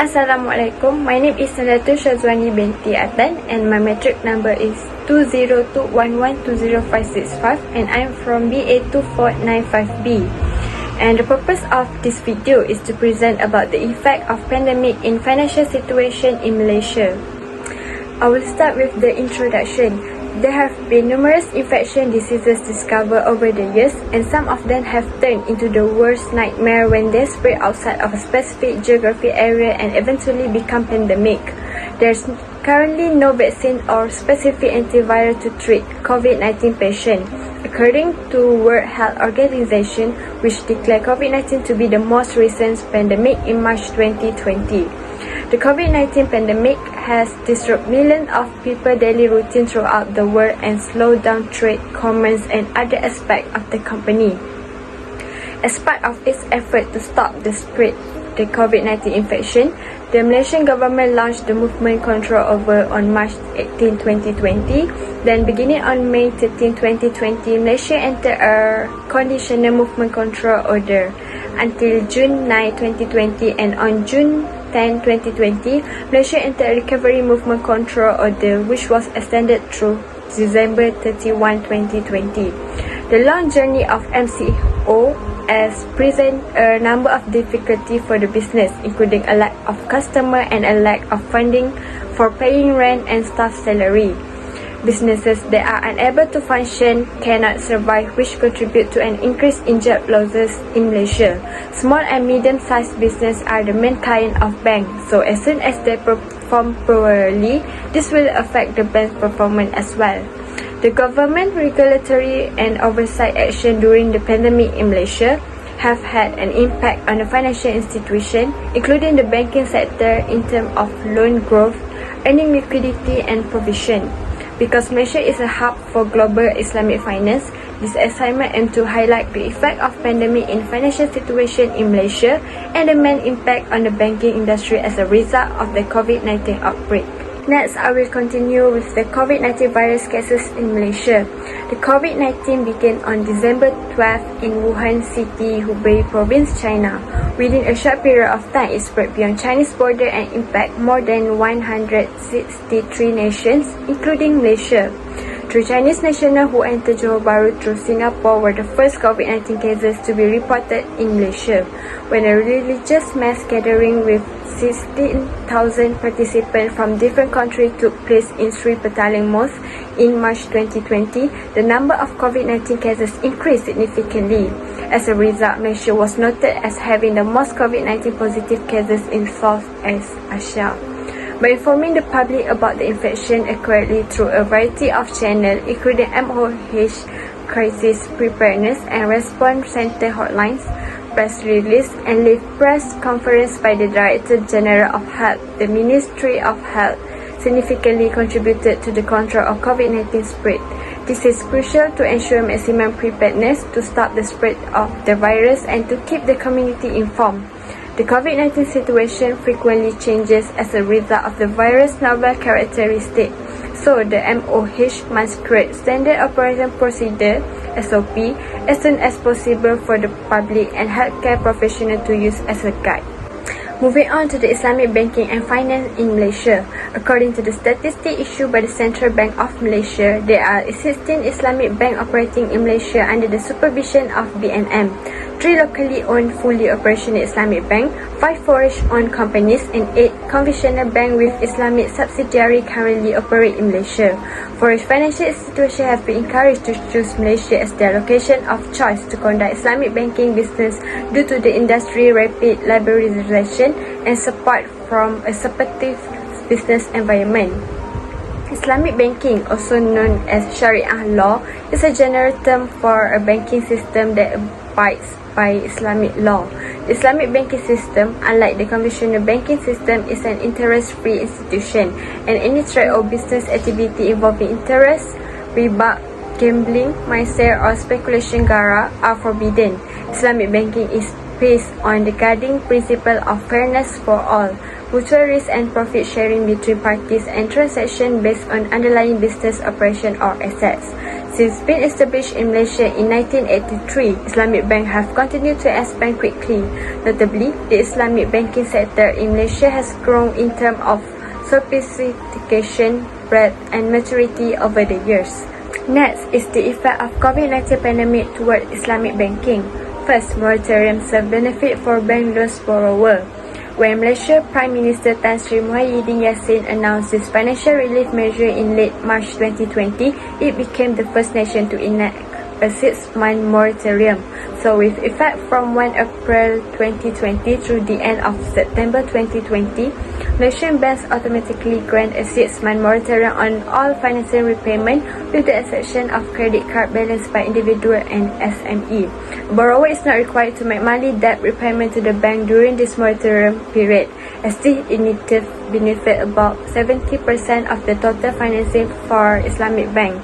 Assalamualaikum. My name is Nadiatul Shazwani BINTI ATAN and my metric number is 202112065 and I am from BA2495B. And the purpose of this video is to present about the effect of pandemic in financial situation in Malaysia. I will start with the introduction. There have been numerous infection diseases discovered over the years, and some of them have turned into the worst nightmare when they spread outside of a specific geographic area and eventually become pandemic. There's currently no vaccine or specific antiviral to treat COVID-19 patients, according to World Health Organization, which declared COVID-19 to be the most recent pandemic in March 2020. The COVID-19 pandemic has disrupted millions of people's daily routine throughout the world and slowed down trade, commerce, and other aspects of the company. As part of its effort to stop the spread of the COVID-19 infection, the Malaysian government launched the movement control order on March 18, 2020. Then, beginning on May 13, 2020, Malaysia entered a conditional movement control order until June 9, 2020, and on June 10, 2020, Malaysia entered a recovery movement control order which was extended through December 31, 2020. The long journey of MCO has presented a number of difficulties for the business, including a lack of customer and a lack of funding for paying rent and staff salary. Businesses that are unable to function cannot survive, which contribute to an increase in job losses in Malaysia. Small and medium-sized businesses are the main client of banks, so as soon as they perform poorly, this will affect the bank's performance as well. The government regulatory and oversight action during the pandemic in Malaysia have had an impact on the financial institution, including the banking sector in terms of loan growth, earning liquidity and provision. Because Malaysia is a hub for global Islamic finance, this assignment aims to highlight the effect of pandemic in financial situation in Malaysia and the main impact on the banking industry as a result of the COVID-19 outbreak. Next, I will continue with the COVID-19 virus cases in Malaysia. The COVID-19 began on December 12 in Wuhan City, Hubei Province, China. Within a short period of time, it spread beyond Chinese border and impact more than 163 nations, including Malaysia. Three Chinese nationals who entered Johor Bahru through Singapore were the first COVID-19 cases to be reported in Malaysia, when a religious mass gathering with 16,000 participants from different countries took place in Sri Petaling Mosque in March 2020. The number of COVID-19 cases increased significantly. As a result, Malaysia was noted as having the most COVID-19 positive cases in Southeast Asia. By informing the public about the infection accurately through a variety of channels, including MOH Crisis Preparedness and Response Center hotlines, press release, and live press conference by the Director General of Health, the Ministry of Health significantly contributed to the control of COVID-19 spread. This is crucial to ensure maximum preparedness to stop the spread of the virus and to keep the community informed. The COVID-19 situation frequently changes as a result of the virus' novel characteristic, so the MOH must create standard operating procedure (SOP) as soon as possible for the public and healthcare professionals to use as a guide. Moving on to the Islamic banking and finance in Malaysia. According to the statistics issued by the Central Bank of Malaysia, there are 16 Islamic banks operating in Malaysia under the supervision of BNM. 3 locally owned fully operational Islamic bank, 5 foreign-owned companies, and 8 conventional banks with Islamic subsidiary currently operate in Malaysia. Foreign financial institutions have been encouraged to choose Malaysia as their location of choice to conduct Islamic banking business due to the industry rapid liberalization and support from a supportive business environment. Islamic banking, also known as Sharia law, is a general term for a banking system that abides by Islamic law. The Islamic banking system, unlike the conventional banking system, is an interest-free institution, and any trade or business activity involving interest, riba, gambling, maisir, or speculation gara are forbidden. Islamic banking is based on the guiding principle of fairness for all, mutual risk and profit sharing between parties, and transaction based on underlying business operation or assets. Since being established in Malaysia in 1983, Islamic Bank have continued to expand quickly. Notably, the Islamic banking sector in Malaysia has grown in terms of sophistication, breadth, and maturity over the years. Next is the effect of COVID-19 pandemic toward Islamic banking. First, moratorium serve benefit for bank loans borrower. When Malaysia Prime Minister Tan Sri Muhyiddin Yassin announced this financial relief measure in late March 2020, it became the first nation to enact a 6-month moratorium. So with effect from 1 April 2020 through the end of September 2020, Malaysian banks automatically grant a 6-month moratorium on all financing repayment with the exception of credit card balance by individual and SME. A borrower is not required to make monthly debt repayment to the bank during this moratorium period, as this initiative benefit about 70% of the total financing for Islamic bank.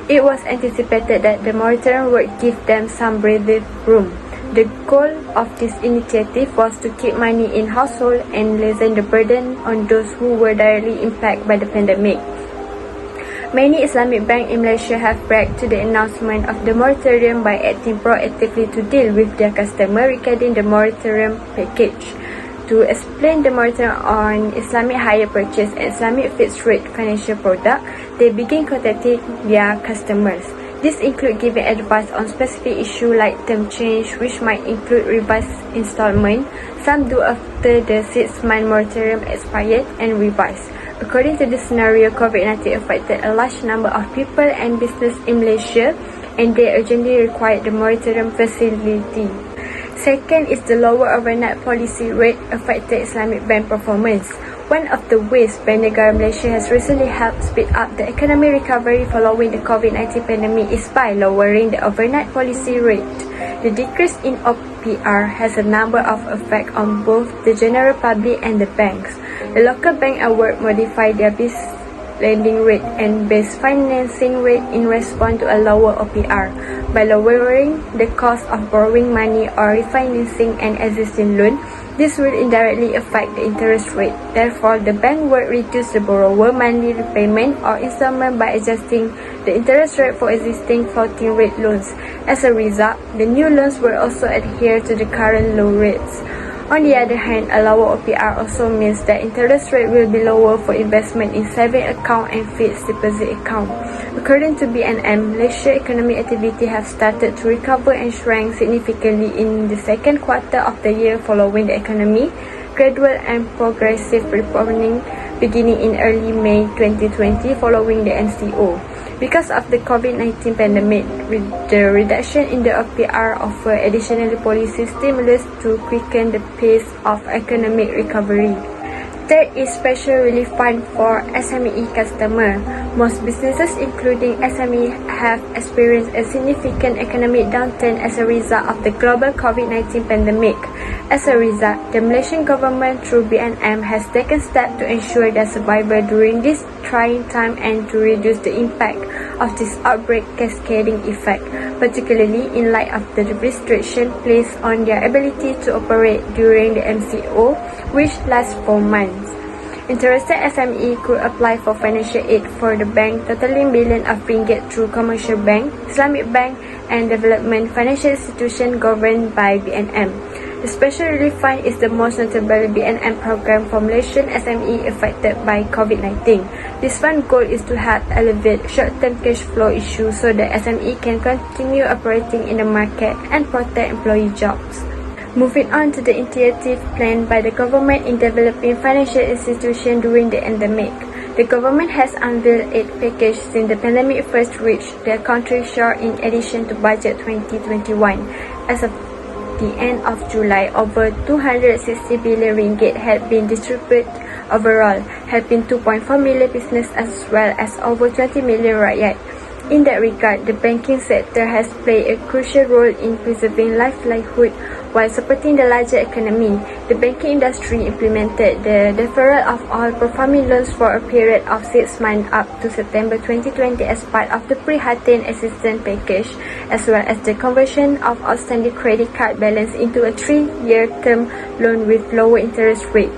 It was anticipated that the moratorium would give them some breathing room. The goal of this initiative was to keep money in household and lessen the burden on those who were directly impacted by the pandemic. Many Islamic banks in Malaysia have reacted to the announcement of the moratorium by acting proactively to deal with their customers regarding the moratorium package. To explain the moratorium on Islamic hire purchase and Islamic fixed rate financial product, they begin contacting their customers. This include giving advice on specific issue like term change, which might include revised installment. Some do after the 6-month moratorium expired and revised. According to the scenario, COVID-19 affected a large number of people and business in Malaysia, and they urgently required the moratorium facility. Second is the lower overnight policy rate affected Islamic bank performance. One of the ways Bank Negara Malaysia has recently helped speed up the economic recovery following the COVID-19 pandemic is by lowering the overnight policy rate. The decrease in OPR has a number of effects on both the general public and the banks. The local bank award modify their business lending rate and base financing rate in response to a lower OPR. By lowering the cost of borrowing money or refinancing an existing loan, this will indirectly affect the interest rate. Therefore, the bank will reduce the borrower monthly repayment or installment by adjusting the interest rate for existing floating rate loans. As a result, the new loans will also adhere to the current low rates. On the other hand, a lower OPR also means that interest rate will be lower for investment in saving account and fixed deposit account. According to BNM, Malaysia economic activity have started to recover and shrank significantly in the second quarter of the year following the economy gradual and progressive reopening beginning in early May 2020 following the MCO. Because of the COVID-19 pandemic, with the reduction in the OPR offer additional policy stimulus to quicken the pace of economic recovery. Third is special relief fund for SME customer. Most businesses, including SME, have experienced a significant economic downturn as a result of the global COVID-19 pandemic. As a result, the Malaysian government through BNM has taken steps to ensure their survival during this trying time and to reduce the impact of this outbreak cascading effect, particularly in light of the restriction placed on their ability to operate during the MCO, which lasts 4 months. Interested SME could apply for financial aid for the bank totaling billions of ringgit through commercial bank, Islamic bank, and development financial institution governed by BNM. The Special Relief Fund is the most notable BNM program for Malaysian SME affected by COVID-19. This fund goal is to help alleviate short-term cash flow issues so that SME can continue operating in the market and protect employee jobs. Moving on to the initiative planned by the government in developing financial institutions during the pandemic. The government has unveiled 8 packages since the pandemic first reached the country shore in addition to Budget 2021. As of the end of July, over 260 billion ringgit had been distributed overall, helping 2.4 million businesses as well as over 20 million rakyat. In that regard, the banking sector has played a crucial role in preserving livelihood while supporting the larger economy. The banking industry implemented the deferral of all performing loans for a period of 6 months up to September 2020 as part of the pre-Hatin assistance package, as well as the conversion of outstanding credit card balance into a 3-year term loan with lower interest rate.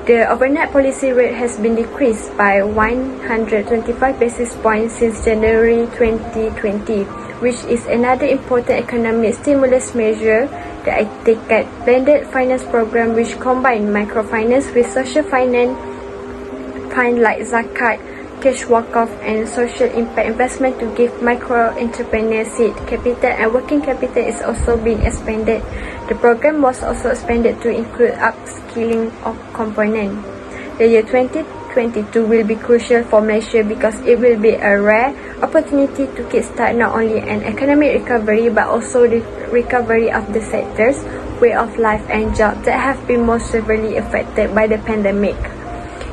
The overnight policy rate has been decreased by 125 basis points since January 2020, which is another important economic stimulus measure. The ATAN blended finance program, which combined microfinance with social finance fund like zakat, cash walk-off and social impact investment to give micro entrepreneurs seed capital and working capital, is also being expanded. The program was also expanded to include upskilling of component. The year 2022 will be crucial for Malaysia because it will be a rare opportunity to kickstart not only an economic recovery but also the recovery of the sectors, way of life and jobs that have been most severely affected by the pandemic.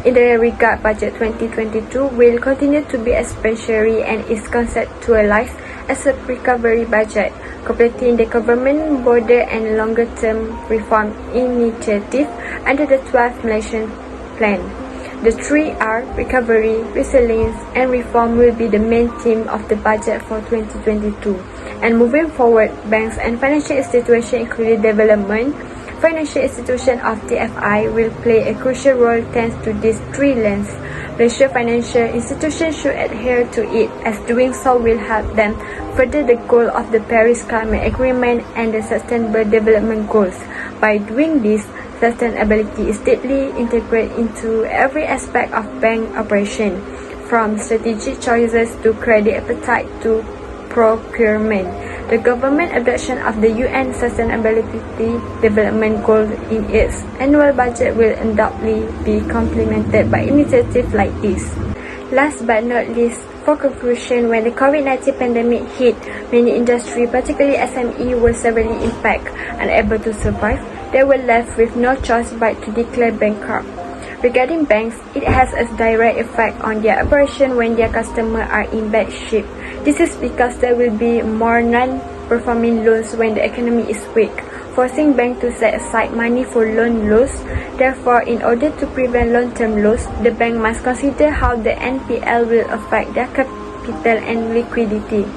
In the regard, budget 2022 will continue to be expansionary and is conceptualized as a recovery budget, completing the government border and longer-term reform initiative under the 12th Malaysian Plan. The 3R, recovery, resilience and reform, will be the main theme of the budget for 2022. And moving forward, banks and financial institutions, including development financial institution of TFI, will play a crucial role thanks to these three lenses. Malaysia financial institutions should adhere to it, as doing so will help them further the goal of the Paris Climate Agreement and the Sustainable Development Goals. By doing this, sustainability is deeply integrated into every aspect of bank operation, from strategic choices to credit appetite to procurement. The government adoption of the UN Sustainability Development Goals in its annual budget will undoubtedly be complemented by initiatives like this. Last but not least, for conclusion, when the COVID-19 pandemic hit, many industries, particularly SME, were severely impacted. Unable to survive, they were left with no choice but to declare bankrupt. Regarding banks, it has a direct effect on their operation when their customers are in bad shape. This is because there will be more non-performing loans when the economy is weak, forcing banks to set aside money for loan loss. Therefore, in order to prevent long-term loss, the bank must consider how the NPL will affect their capital and liquidity.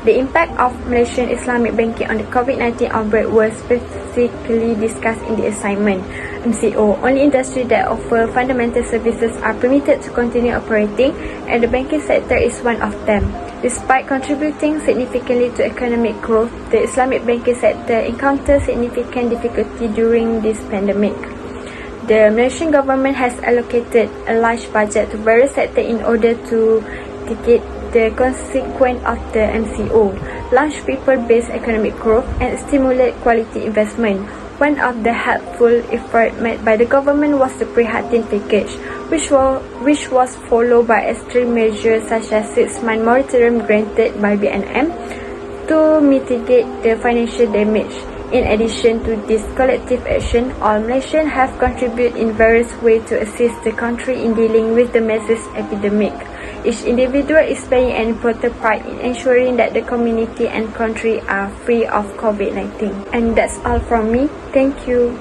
The impact of Malaysian Islamic banking on the COVID-19 outbreak was specifically discussed in the assignment. MCO, only industries that offer fundamental services are permitted to continue operating, and the banking sector is one of them. Despite contributing significantly to economic growth, the Islamic banking sector encountered significant difficulty during this pandemic. The Malaysian government has allocated a large budget to various sectors in order to mitigate the consequence of the MCO, launch people-based economic growth, and stimulate quality investment. One of the helpful efforts made by the government was the pre-Hatin package, which was followed by extreme measures such as 6-month moratorium granted by BNM to mitigate the financial damage. In addition to this collective action, all Malaysians have contributed in various ways to assist the country in dealing with the massive epidemic. Each individual is playing an important part in ensuring that the community and country are free of COVID-19. And that's all from me. Thank you.